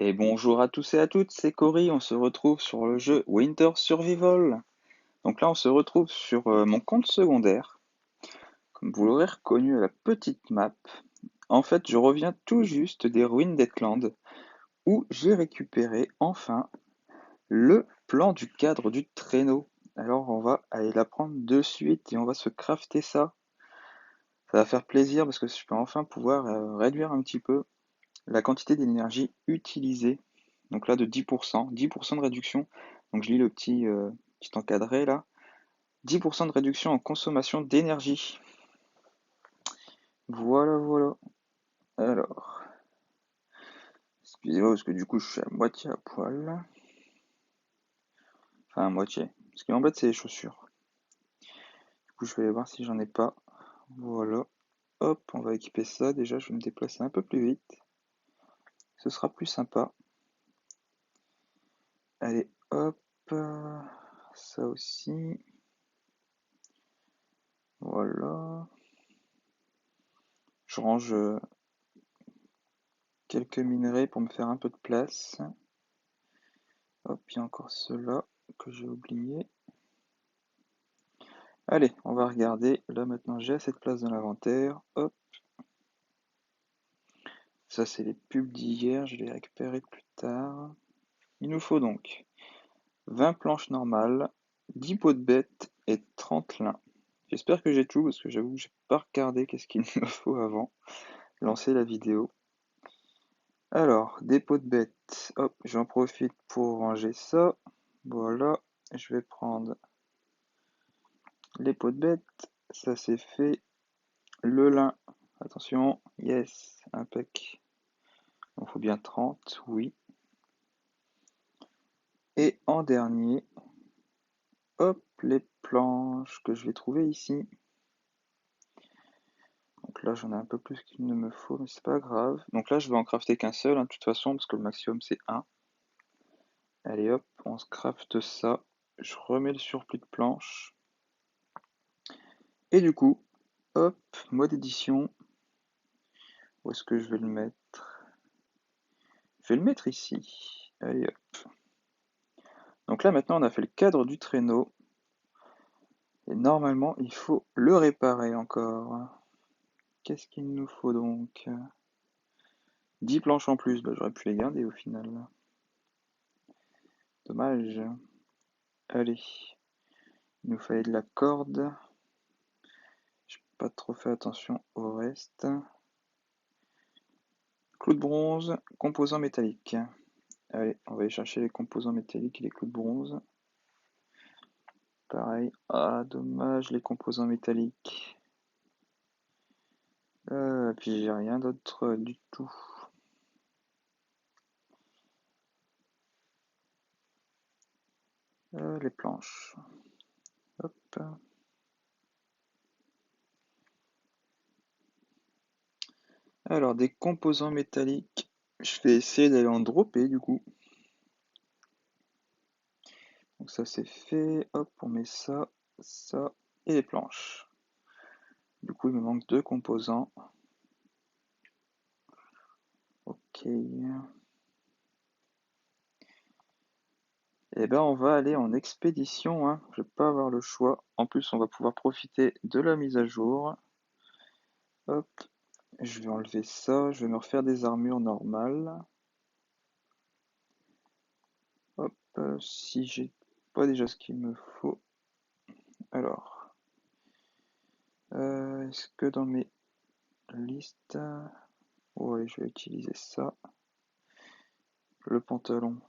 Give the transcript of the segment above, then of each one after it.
Et bonjour à tous et à toutes, c'est Cory, on se retrouve sur le jeu Winter Survival. Donc là on se retrouve sur mon compte secondaire, comme vous l'aurez reconnu à la petite map. En fait je reviens tout juste des ruines d'Etland, où j'ai récupéré enfin le plan du cadre du traîneau. Alors on va aller la prendre de suite et on va se crafter ça. Ça va faire plaisir parce que je vais enfin pouvoir réduire un petit peu la quantité d'énergie utilisée. Donc là de 10%, 10% de réduction. Donc je lis le petit encadré là. 10% de réduction en consommation d'énergie. Voilà, voilà. Alors, excusez-moi parce que du coup je suis à moitié à poil. Enfin à moitié. Ce qui m'embête c'est les chaussures. Du coup je vais aller voir si j'en ai pas. Voilà. Hop, on va équiper ça. Déjà je vais me déplacer un peu plus vite. Ce sera plus sympa. Allez, hop. Ça aussi. Voilà. Je range quelques minerais pour me faire un peu de place. Hop, il y a encore ceux-là que j'ai oublié. Allez, on va regarder. Là maintenant j'ai assez de place dans l'inventaire. Hop, ça c'est les pubs d'hier, je vais les récupérer plus tard. Il nous faut donc 20 planches normales, 10 pots de bête et 30 lins. J'espère que j'ai tout parce que j'avoue que j'ai pas regardé qu'est-ce qu'il me faut avant de lancer la vidéo. Alors, des pots de bête. Hop, j'en profite pour ranger ça. Voilà, je vais prendre les pots de bête. Ça c'est fait. Le lin. Attention, yes, impec. Il faut bien 30, oui. Et en dernier, hop, les planches que je vais trouver ici. Donc là, j'en ai un peu plus qu'il ne me faut, mais c'est pas grave. Donc là, je vais en crafter qu'un seul, de toute façon, parce que le maximum c'est 1. Allez hop, on se crafte ça. Je remets le surplus de planches. Et du coup, hop, mode édition. Où est-ce que je vais le mettre? Je vais le mettre ici. Allez hop. Donc là, maintenant, on a fait le cadre du traîneau. Et normalement, il faut le réparer encore. Qu'est-ce qu'il nous faut donc? 10 planches en plus, bah, j'aurais pu les garder au final. Dommage. Allez, il nous fallait de la corde. J'ai pas trop fait attention au reste. Clous de bronze, composants métalliques. Allez, on va aller chercher les composants métalliques et les clous de bronze. Pareil. Ah, dommage, les composants métalliques. Puis j'ai rien d'autre du tout. Les planches. Hop. Alors, des composants métalliques. Je vais essayer d'aller en dropper du coup. Donc ça c'est fait. Hop, on met ça, ça et les planches. Du coup, il me manque deux composants. Ok. Et ben on va aller en expédition, hein. Je vais pas avoir le choix. En plus, on va pouvoir profiter de la mise à jour. Hop, je vais enlever ça. Je vais me refaire des armures normales. Hop, si j'ai pas déjà ce qu'il me faut. Alors, est-ce que dans mes listes... Ouais, je vais utiliser ça. Le pantalon.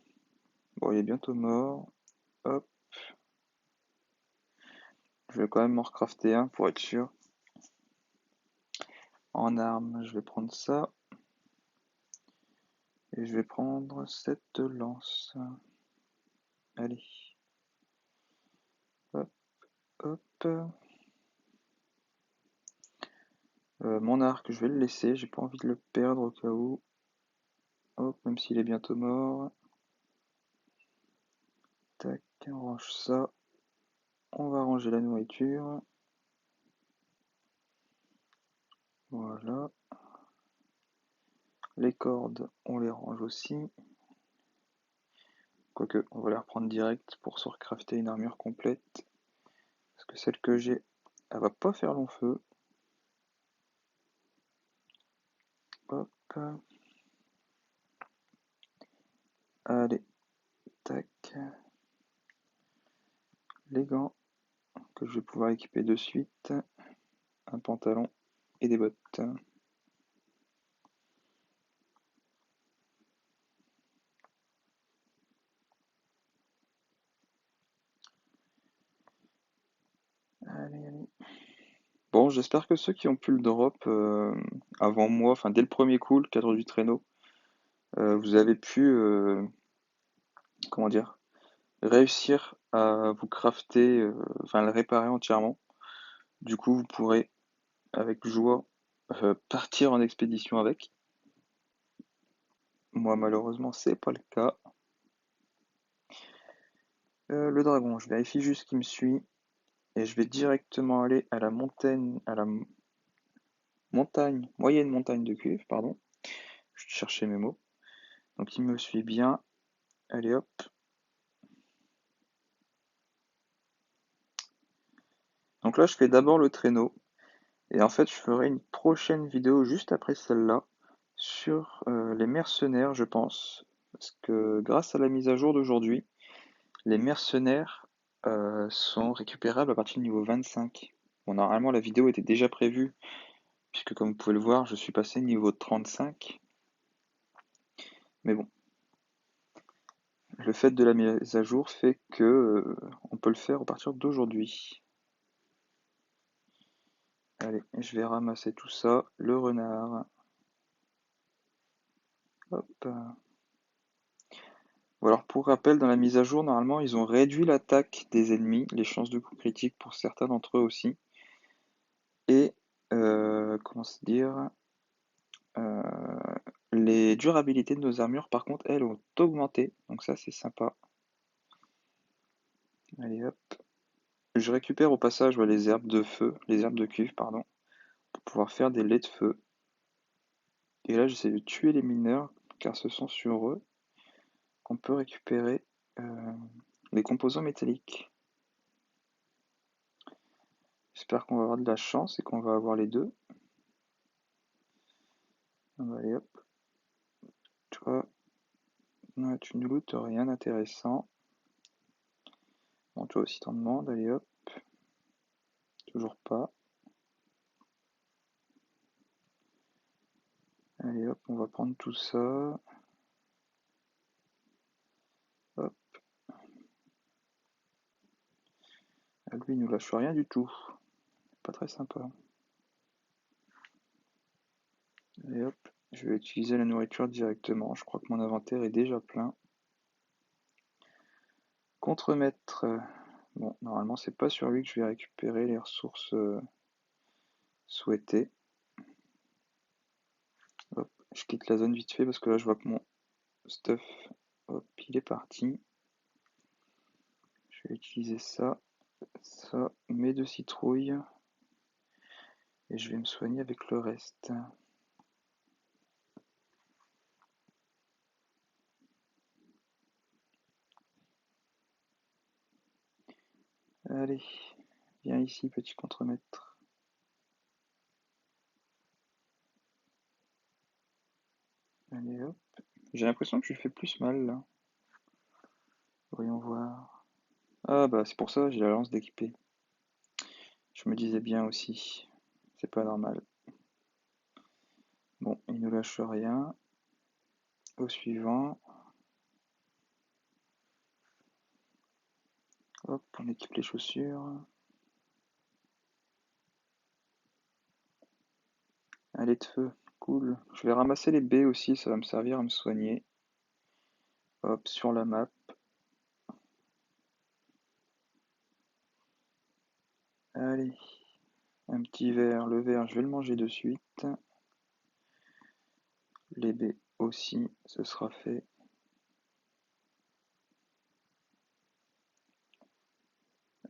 Bon, il est bientôt mort. Hop, je vais quand même en recrafter un pour être sûr. En arme, je vais prendre ça. Et je vais prendre cette lance. Allez. Hop, hop. Mon arc, je vais le laisser. J'ai pas envie de le perdre au cas où. Hop, même s'il est bientôt mort. Tac, on range ça. On va ranger la nourriture. Voilà. Les cordes, on les range aussi. Quoique, on va les reprendre direct pour se recrafter une armure complète. Parce que celle que j'ai, elle va pas faire long feu. Hop. Allez, tac. Les gants que je vais pouvoir équiper de suite. Un pantalon et des bottes. Allez, allez. Bon, j'espère que ceux qui ont pu le drop avant moi, enfin dès le premier coup, le cadre du traîneau, vous avez pu, comment dire, réussir à vous crafter, enfin le réparer entièrement. Du coup, vous pourrez avec joie partir en expédition avec. Moi, malheureusement, c'est pas le cas. Le dragon, je vérifie juste qu'il me suit et je vais directement aller à la montagne, moyenne montagne de cuivre, pardon. Je cherchais mes mots. Donc il me suit bien. Allez hop. Donc là, je fais d'abord le traîneau. Et en fait, je ferai une prochaine vidéo juste après celle-là sur les mercenaires, je pense. Parce que grâce à la mise à jour d'aujourd'hui, les mercenaires sont récupérables à partir du niveau 25. Bon, normalement, la vidéo était déjà prévue, puisque comme vous pouvez le voir, je suis passé niveau 35. Mais bon, le fait de la mise à jour fait que on peut le faire à partir d'aujourd'hui. Allez, je vais ramasser tout ça. Le renard. Hop. Bon, alors pour rappel, dans la mise à jour, normalement, ils ont réduit l'attaque des ennemis, les chances de coup critique pour certains d'entre eux aussi. Et, comment se dire, euh, les durabilités de nos armures, par contre, elles ont augmenté. Donc ça, c'est sympa. Allez hop. Je récupère au passage les herbes de feu, les herbes de cuivre, pardon, pour pouvoir faire des laits de feu. Et là, j'essaie de tuer les mineurs, car ce sont sur eux qu'on peut récupérer les composants métalliques. J'espère qu'on va avoir de la chance et qu'on va avoir les deux. Allez hop. Toi, tu ne lootes rien d'intéressant. Bon, toi aussi t'en demandes, allez hop. Toujours pas. Allez hop, on va prendre tout ça. Hop. Ah, lui, il nous lâche rien du tout. Pas très sympa. Allez hop, je vais utiliser la nourriture directement. Je crois que mon inventaire est déjà plein. Contremaître. Bon, normalement, c'est pas sur lui que je vais récupérer les ressources souhaitées. Hop, je quitte la zone vite fait parce que là, je vois que mon stuff, hop, il est parti. Je vais utiliser ça, mes deux citrouilles. Et je vais me soigner avec le reste. Allez, viens ici, petit contremaître. Allez hop. J'ai l'impression que je lui fais plus mal là. Voyons voir. Ah bah c'est pour ça j'ai la lance d'équipé. Je me disais bien aussi. C'est pas normal. Bon, il ne lâche rien. Au suivant. Hop, on équipe les chaussures. Allez de feu, cool. Je vais ramasser les baies aussi, ça va me servir à me soigner. Hop, sur la map. Allez, un petit verre. Le verre, je vais le manger de suite. Les baies aussi, ce sera fait.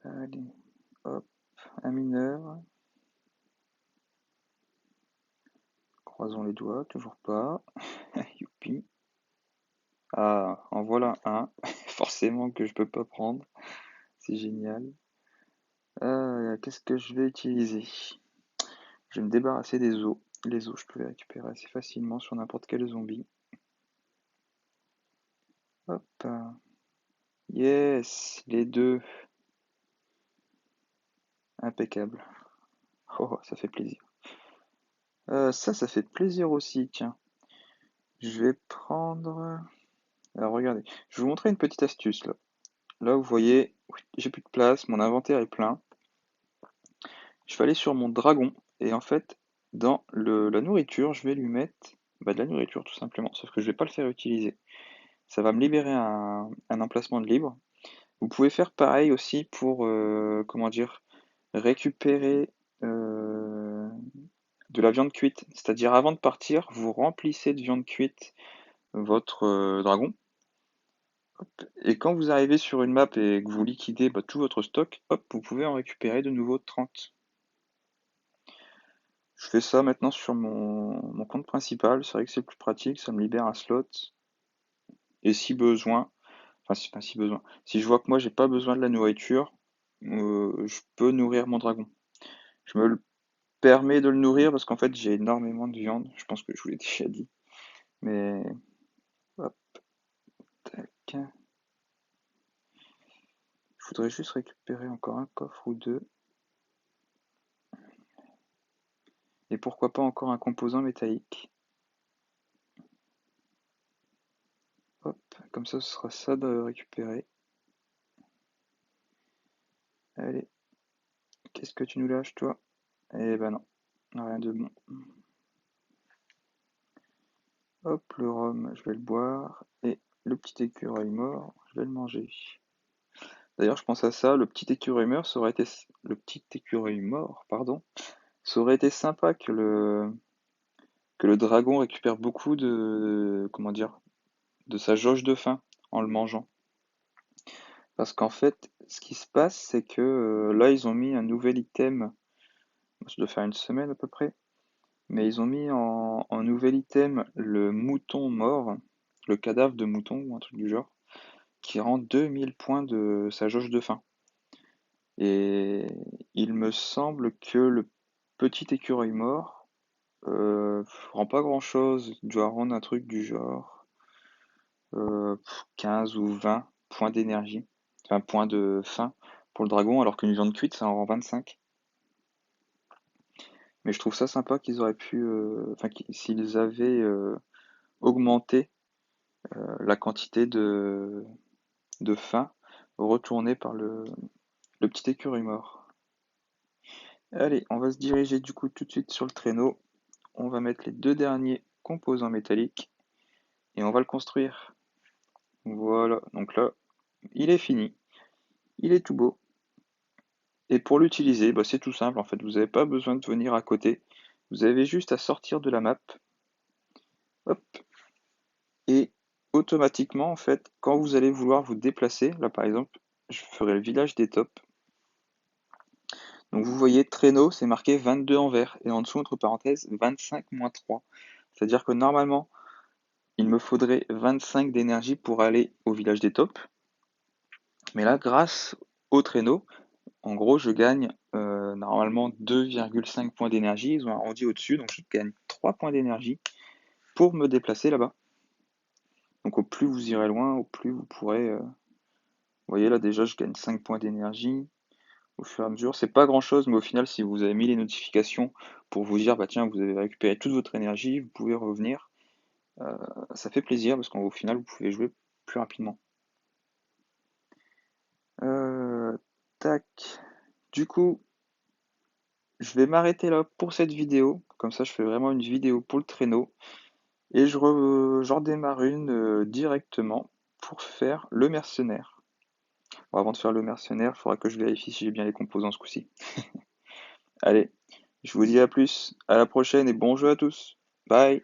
Allez, hop, un mineur. Croisons les doigts, toujours pas. Youpi. Ah, en voilà un. forcément que je peux pas prendre. C'est génial. Qu'est-ce que je vais utiliser? Je vais me débarrasser des os. Les os, je peux les récupérer assez facilement sur n'importe quel zombie. Hop. Yes, les deux. Impeccable. Oh, ça fait plaisir. Ça fait plaisir aussi, tiens. Je vais prendre... Alors regardez, je vais vous montrer une petite astuce là. Là, vous voyez, j'ai plus de place, mon inventaire est plein. Je vais aller sur mon dragon et en fait, dans la nourriture, je vais lui mettre de la nourriture tout simplement, sauf que je vais pas le faire utiliser. Ça va me libérer un emplacement de libre. Vous pouvez faire pareil aussi pour, comment dire, récupérer de la viande cuite. C'est-à-dire avant de partir, vous remplissez de viande cuite votre dragon. Hop. Et quand vous arrivez sur une map et que vous liquidez tout votre stock, hop, vous pouvez en récupérer de nouveau 30. Je fais ça maintenant sur mon compte principal. C'est vrai que c'est plus pratique, ça me libère un slot. Et si besoin, si besoin, si je vois que moi j'ai pas besoin de la nourriture, je peux nourrir mon dragon. Je me le permets de le nourrir parce qu'en fait j'ai énormément de viande. Je pense que je vous l'ai déjà dit. Mais hop, tac. Je voudrais juste récupérer encore un coffre ou deux. Et pourquoi pas encore un composant métallique. Hop, comme ça ce sera ça de récupérer. Allez, qu'est-ce que tu nous lâches toi? Eh ben non, rien de bon. Hop, le rhum, je vais le boire. Et le petit écureuil mort, je vais le manger. D'ailleurs, je pense à ça, le petit écureuil mort, ça aurait été... Le petit écureuil mort, pardon. Ça aurait été sympa que le dragon récupère beaucoup de... Comment dire? De sa jauge de faim en le mangeant. Parce qu'en fait, ce qui se passe, c'est que là, ils ont mis un nouvel item. Ça doit faire une semaine à peu près. Mais ils ont mis en nouvel item le mouton mort, le cadavre de mouton ou un truc du genre, qui rend 2000 points de sa jauge de faim. Et il me semble que le petit écureuil mort rend pas grand-chose. Il doit rendre un truc du genre 15 ou 20 points d'énergie, enfin points de faim pour le dragon, alors qu'une viande cuite, ça en rend 25. Mais je trouve ça sympa qu'ils auraient pu, s'ils avaient augmenté la quantité de faim retournée par le petit écureuil mort. Allez, on va se diriger du coup tout de suite sur le traîneau. On va mettre les deux derniers composants métalliques et on va le construire. Voilà, donc là, il est fini. Il est tout beau. Et pour l'utiliser, c'est tout simple en fait. Vous n'avez pas besoin de venir à côté. Vous avez juste à sortir de la map. Hop. Et automatiquement, en fait, quand vous allez vouloir vous déplacer, là par exemple, je ferai le village des tops. Donc vous voyez, traîneau, c'est marqué 22 en vert. Et en dessous, entre parenthèses, 25-3. C'est-à-dire que normalement, il me faudrait 25 d'énergie pour aller au village des tops. Mais là, grâce au traîneau, en gros, je gagne normalement 2,5 points d'énergie. Ils ont arrondi au-dessus, donc je gagne 3 points d'énergie pour me déplacer là-bas. Donc au plus vous irez loin, au plus vous pourrez... vous voyez là déjà, je gagne 5 points d'énergie au fur et à mesure. C'est pas grand-chose, mais au final, si vous avez mis les notifications pour vous dire, tiens, vous avez récupéré toute votre énergie, vous pouvez revenir. Ça fait plaisir parce qu'au final, vous pouvez jouer plus rapidement. Tac. Du coup, je vais m'arrêter là pour cette vidéo. Comme ça, je fais vraiment une vidéo pour le traîneau. Et j'en démarre une directement pour faire le mercenaire. Bon, avant de faire le mercenaire, il faudra que je vérifie si j'ai bien les composants ce coup-ci. Allez, je vous dis à plus, à la prochaine et bon jeu à tous. Bye!